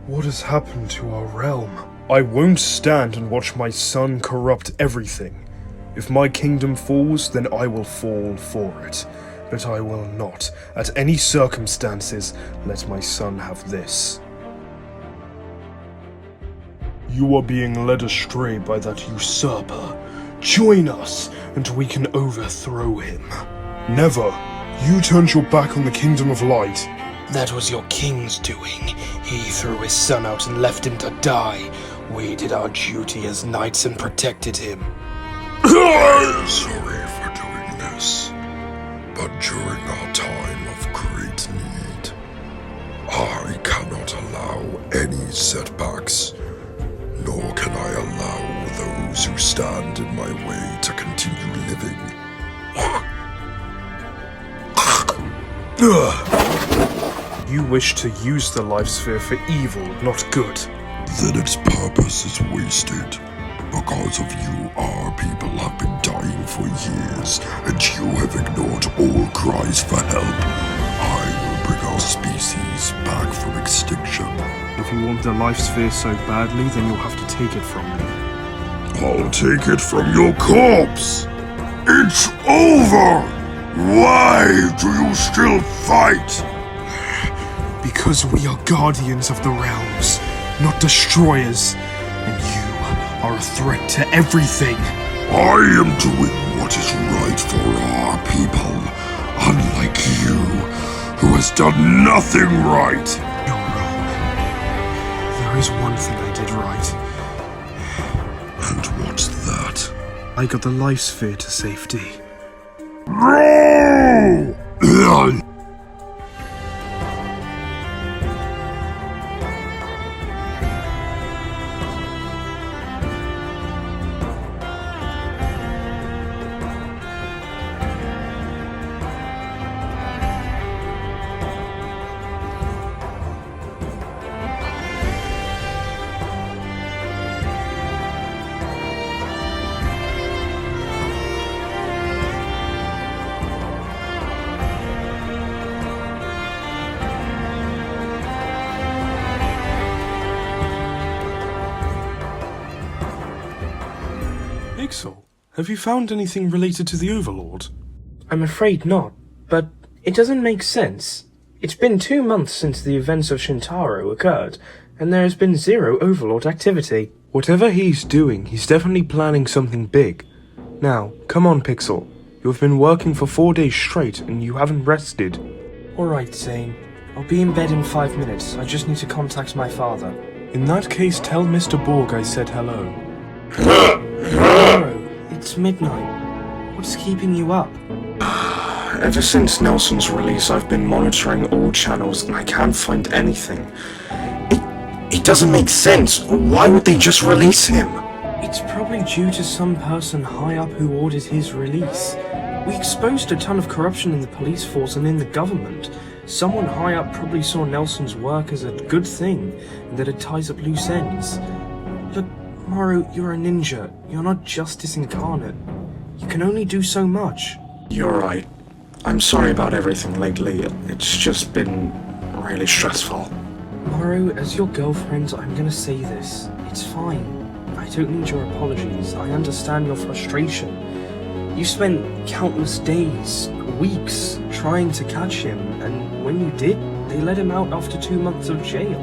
What has happened to our realm? I won't stand and watch my son corrupt everything. If my kingdom falls, then I will fall for it. But I will not, at any circumstances, let my son have this. You are being led astray by that usurper. Join us, and we can overthrow him. Never. You turned your back on the Kingdom of Light. That was your king's doing. He threw his son out and left him to die. We did our duty as knights and protected him. Sorry for doing this, but during our time of great need, I cannot allow any setbacks, nor can I allow those who stand in my way to continue living. You wish to use the life sphere for evil, not good. Then its purpose is wasted. Because of you, our people have been dying for years, and you have ignored all cries for help. I will bring our species back from extinction. If you want the life sphere so badly, then you'll have to take it from me. I'll take it from your corpse! It's over! Why do you still fight? Because we are guardians of the realms, not destroyers, and you are a threat to everything. I am doing what is right for our people, unlike you, who has done nothing right. You're wrong. There is one thing I did right. And what's that? I got the life sphere to safety. No! Pixel, have you found anything related to the Overlord? I'm afraid not, but it doesn't make sense. It's been 2 months since the events of Shintaro occurred, and there has been zero Overlord activity. Whatever he's doing, he's definitely planning something big. Now, come on, Pixel. You've been working for 4 days straight, and you haven't rested. Alright, Zane. I'll be in bed in 5 minutes. I just need to contact my father. In that case, tell Mr. Borg I said hello. Tomorrow, it's midnight. What's keeping you up? Ever since Nelson's release, I've been monitoring all channels and I can't find anything. It doesn't make sense. Why would they just release him? It's probably due to some person high up who ordered his release. We exposed a ton of corruption in the police force and in the government. Someone high up probably saw Nelson's work as a good thing, and that it ties up loose ends. Look, Maru, you're a ninja. You're not justice incarnate. You can only do so much. You're right. I'm sorry about everything lately. It's just been really stressful. Maru, as your girlfriend, I'm gonna say this. It's fine. I don't need your apologies. I understand your frustration. You spent countless days, weeks, trying to catch him, and when you did, they let him out after 2 months of jail.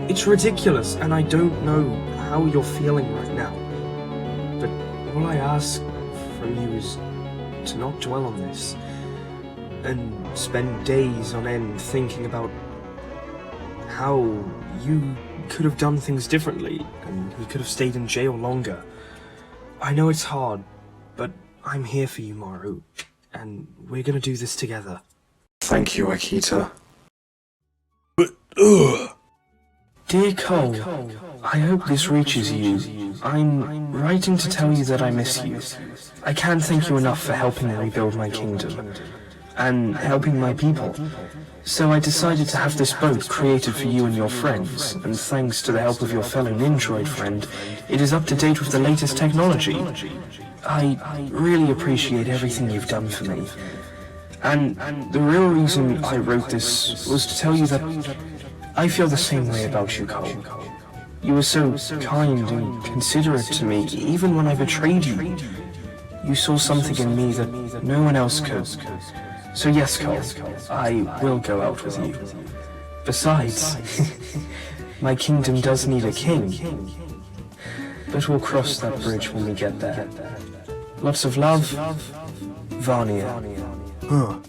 It's ridiculous, and I don't know how you're feeling right now. But all I ask from you is to not dwell on this, and spend days on end thinking about how you could have done things differently, and he could have stayed in jail longer. I know it's hard, but I'm here for you, Maru, and we're gonna do this together. Thank you, Akita. But, Dear Cole, I hope this reaches you. I'm writing to tell you that I miss you. I can't thank you enough for helping rebuild my kingdom, and helping my people. So I decided to have this boat created for you and your friends, and thanks to the help of your fellow Ninjroid friend, it is up to date with the latest technology. I really appreciate everything you've done for me. And the real reason I wrote this was to tell you that I feel the same way about you, Cole. You were so kind and considerate to me, even when I betrayed you. You saw something in me that no one else could. So yes, Cole, I will go out with you. Besides, my kingdom does need a king. But we'll cross that bridge when we get there. Lots of love, Vanya. Huh.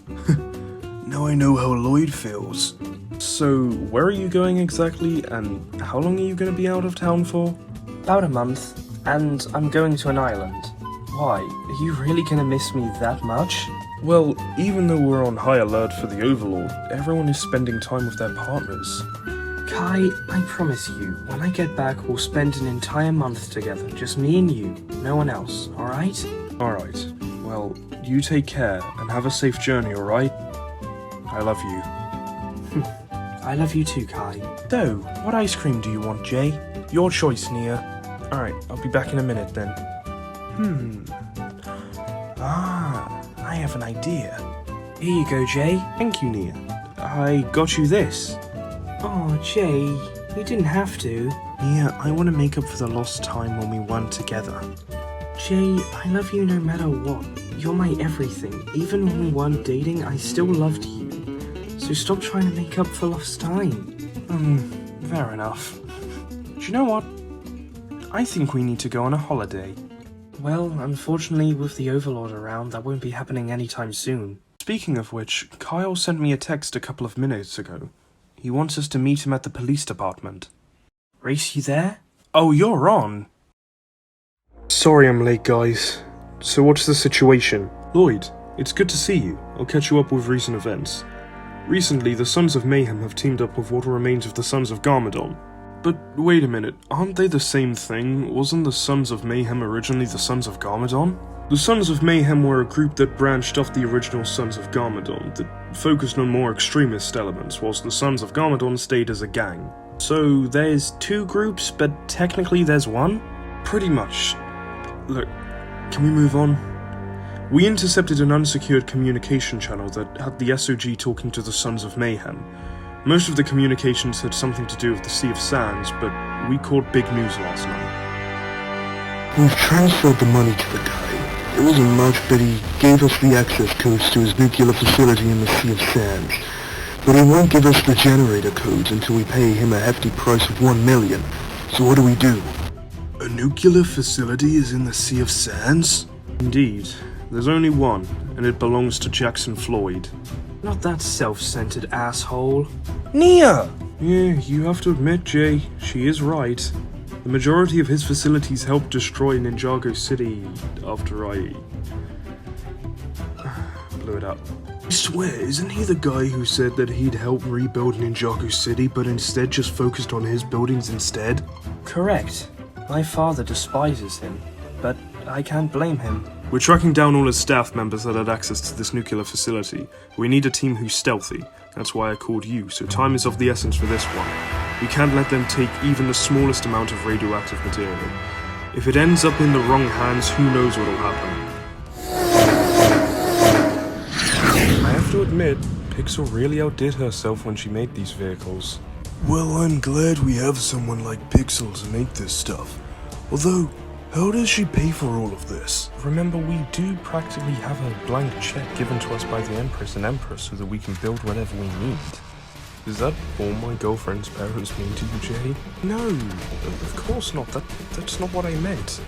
Now I know how Lloyd feels. So, where are you going exactly, and how long are you going to be out of town for? About a month, and I'm going to an island. Why? Are you really gonna miss me that much? Well, even though we're on high alert for the Overlord, everyone is spending time with their partners. Kai, I promise you, when I get back, we'll spend an entire month together. Just me and you, no one else, alright? Alright, well, you take care, and have a safe journey, alright? I love you. I love you too, Kai. So, what ice cream do you want, Jay? Your choice, Nia. Alright, I'll be back in a minute then. I have an idea. Here you go, Jay. Thank you, Nia. I got you this. Oh, Jay, you didn't have to. Nia, I want to make up for the lost time when we weren't together. Jay, I love you no matter what. You're my everything. Even when we weren't dating, I still loved you. So stop trying to make up for lost time. Fair enough. Do you know what? I think we need to go on a holiday. Well, unfortunately, with the Overlord around, that won't be happening anytime soon. Speaking of which, Kyle sent me a text a couple of minutes ago. He wants us to meet him at the police department. Race, you there? Oh, you're on! Sorry I'm late, guys. So what's the situation? Lloyd, it's good to see you. I'll catch you up with recent events. Recently, the Sons of Mayhem have teamed up with what remains of the Sons of Garmadon. But wait a minute, aren't they the same thing? Wasn't the Sons of Mayhem originally the Sons of Garmadon? The Sons of Mayhem were a group that branched off the original Sons of Garmadon, that focused on more extremist elements, whilst the Sons of Garmadon stayed as a gang. So there's two groups, but technically there's one? Pretty much. Look, can we move on? We intercepted an unsecured communication channel that had the SOG talking to the Sons of Mayhem. Most of the communications had something to do with the Sea of Sands, but we caught big news last night. We've transferred the money to the guy. It wasn't much, but he gave us the access codes to his nuclear facility in the Sea of Sands. But he won't give us the generator codes until we pay him a hefty price of 1 million. So what do we do? A nuclear facility is in the Sea of Sands? Indeed. There's only one, and it belongs to Jackson Floyd. Not that self-centered asshole. Nia! Yeah, you have to admit, Jay, she is right. The majority of his facilities helped destroy Ninjago City after I blew it up. I swear, isn't he the guy who said that he'd help rebuild Ninjago City, but instead just focused on his buildings instead? Correct. My father despises him, but I can't blame him. We're tracking down all his staff members that had access to this nuclear facility. We need a team who's stealthy. That's why I called you, so time is of the essence for this one. We can't let them take even the smallest amount of radioactive material. If it ends up in the wrong hands, who knows what'll happen. I have to admit, Pixel really outdid herself when she made these vehicles. Well, I'm glad we have someone like Pixel to make this stuff. Although, how does she pay for all of this? Remember, we do practically have a blank check given to us by the Empress and Emperor so that we can build whatever we need. Is that all my girlfriend's parents mean to you, Jay? No, of course not. That's not what I meant.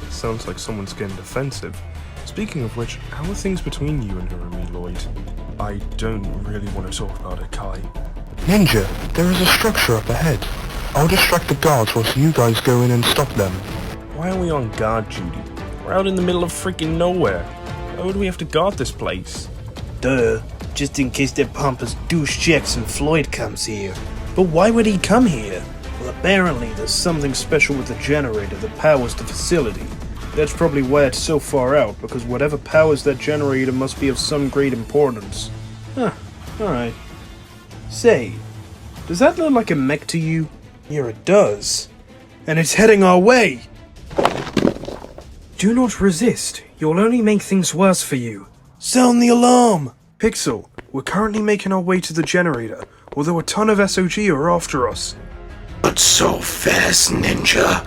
Sounds like someone's getting defensive. Speaking of which, how are things between you and her and me, Lloyd? I don't really want to talk about it, Kai. Ninja, there is a structure up ahead. I'll distract the guards whilst you guys go in and stop them. Why are we on guard duty? We're out in the middle of freaking nowhere. Why would we have to guard this place? Duh, just in case that pompous douche Jackson Floyd comes here. But why would he come here? Well, apparently there's something special with the generator that powers the facility. That's probably why it's so far out, because whatever powers that generator must be of some great importance. Huh, alright. Say, does that look like a mech to you? Yeah, it does. And it's heading our way! Do not resist. You'll only make things worse for you. Sound the alarm! Pixel, we're currently making our way to the generator. although a ton of SOG are after us. But so fast, Ninja.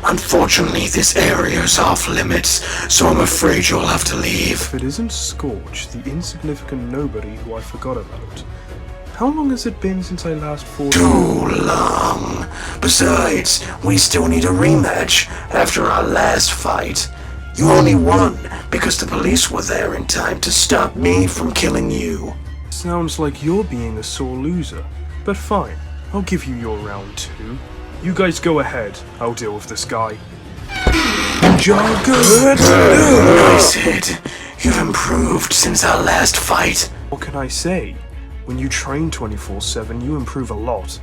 Unfortunately, this area is off limits, so I'm afraid you'll have to leave. If it isn't Scorch, the insignificant nobody who I forgot about. How long has it been since I last fought? Too long. Besides, we still need a rematch after our last fight. You only won because the police were there in time to stop me from killing you. Sounds like you're being a sore loser, but fine. I'll give you your round 2. You guys go ahead. I'll deal with this guy. Ninjago! Nice hit. You've improved since our last fight. What can I say? When you train 24/7, you improve a lot.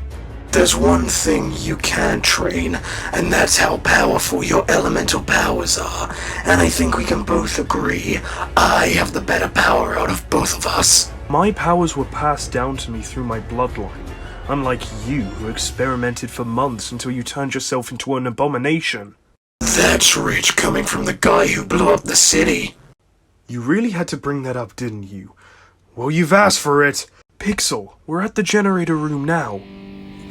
There's one thing you can't train, and that's how powerful your elemental powers are. And I think we can both agree I have the better power out of both of us. My powers were passed down to me through my bloodline, unlike you who experimented for months until you turned yourself into an abomination. That's rich coming from the guy who blew up the city. You really had to bring that up, didn't you? Well, you've asked for it. Pixel, we're at the generator room now.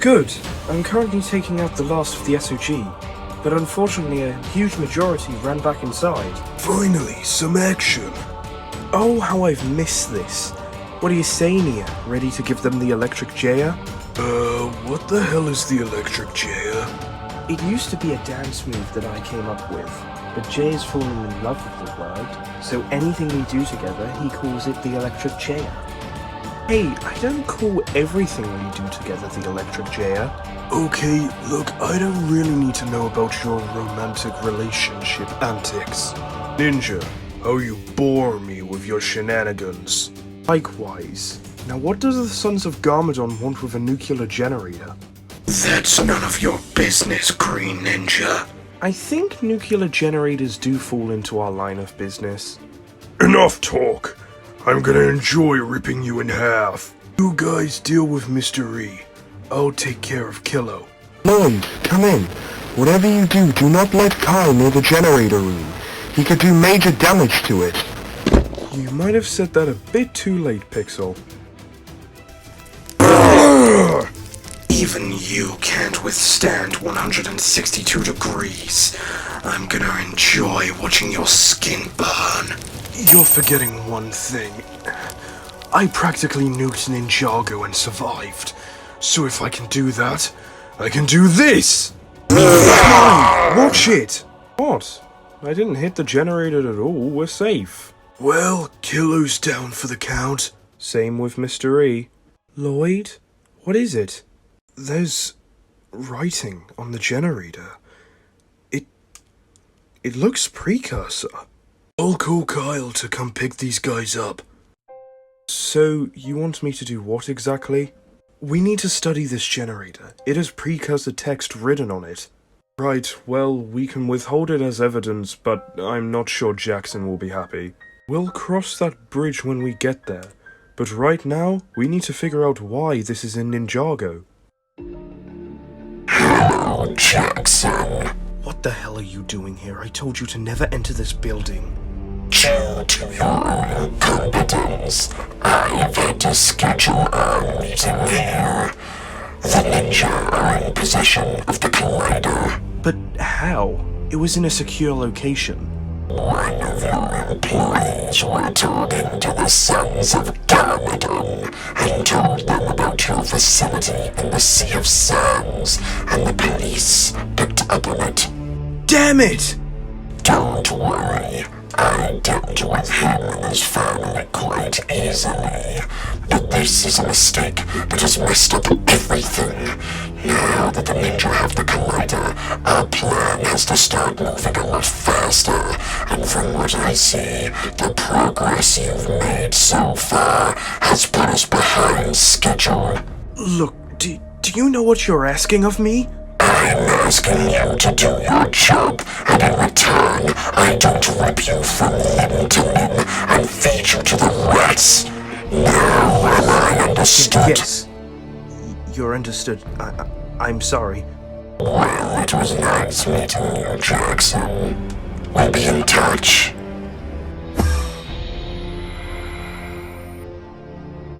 Good. I'm currently taking out the last of the SOG, but unfortunately a huge majority ran back inside. Finally, some action. Oh, how I've missed this. What are you saying here? Ready to give them the electric chair? What the hell is the electric chair? It used to be a dance move that I came up with, but Jay has fallen in love with the word, so anything we do together, he calls it the electric chair. Hey, I don't call everything we do together the electric chair. Okay, look, I don't really need to know about your romantic relationship antics. Ninja, how you bore me with your shenanigans. Likewise. Now what does the Sons of Garmadon want with a nuclear generator? That's none of your business, Green Ninja. I think nuclear generators do fall into our line of business. Enough talk. I'm gonna enjoy ripping you in half. You guys deal with Mr. E. I'll take care of Kilo. Lloyd, come in. Whatever you do, do not let Kyle near the generator room. He could do major damage to it. You might have said that a bit too late, Pixel. Even you can't withstand 162 degrees. I'm gonna enjoy watching your skin burn. You're forgetting one thing. I practically nuked Ninjago and survived. So if I can do that, I can do this! Come on, watch it! What? I didn't hit the generator at all, we're safe. Well, Kilo's down for the count. Same with Mr. E. Lloyd? What is it? There's writing on the generator. It looks precursor. I'll call Kyle to come pick these guys up. So, you want me to do what exactly? We need to study this generator. It has precursor text written on it. Right, well, we can withhold it as evidence, but I'm not sure Jackson will be happy. We'll cross that bridge when we get there, but right now, we need to figure out why this is in Ninjago. Hello, Jackson. What the hell are you doing here? I told you to never enter this building. Due to your incompetence, I've had to schedule our meeting here. The ninja are in possession of the Collider. But how? It was in a secure location. One of your employees were talking to the Sons of Garmadon and told them about your facility in the Sea of Sands, and the police picked up on it. Damn it! Don't worry, I dealt with him and his family quite easily. But this is a mistake that has messed up everything. Now that the ninja have the Collider, our plan has to start moving a lot faster. And from what I see, the progress you've made so far has put us behind schedule. Look, do you know what you're asking of me? I'm asking you to do your job, and in return, I don't rip you from limb to limb and feed you to the rats. Now am I understood? Yes. You're understood. I'm sorry. Well, it was nice meeting you, Jackson. We'll be in touch.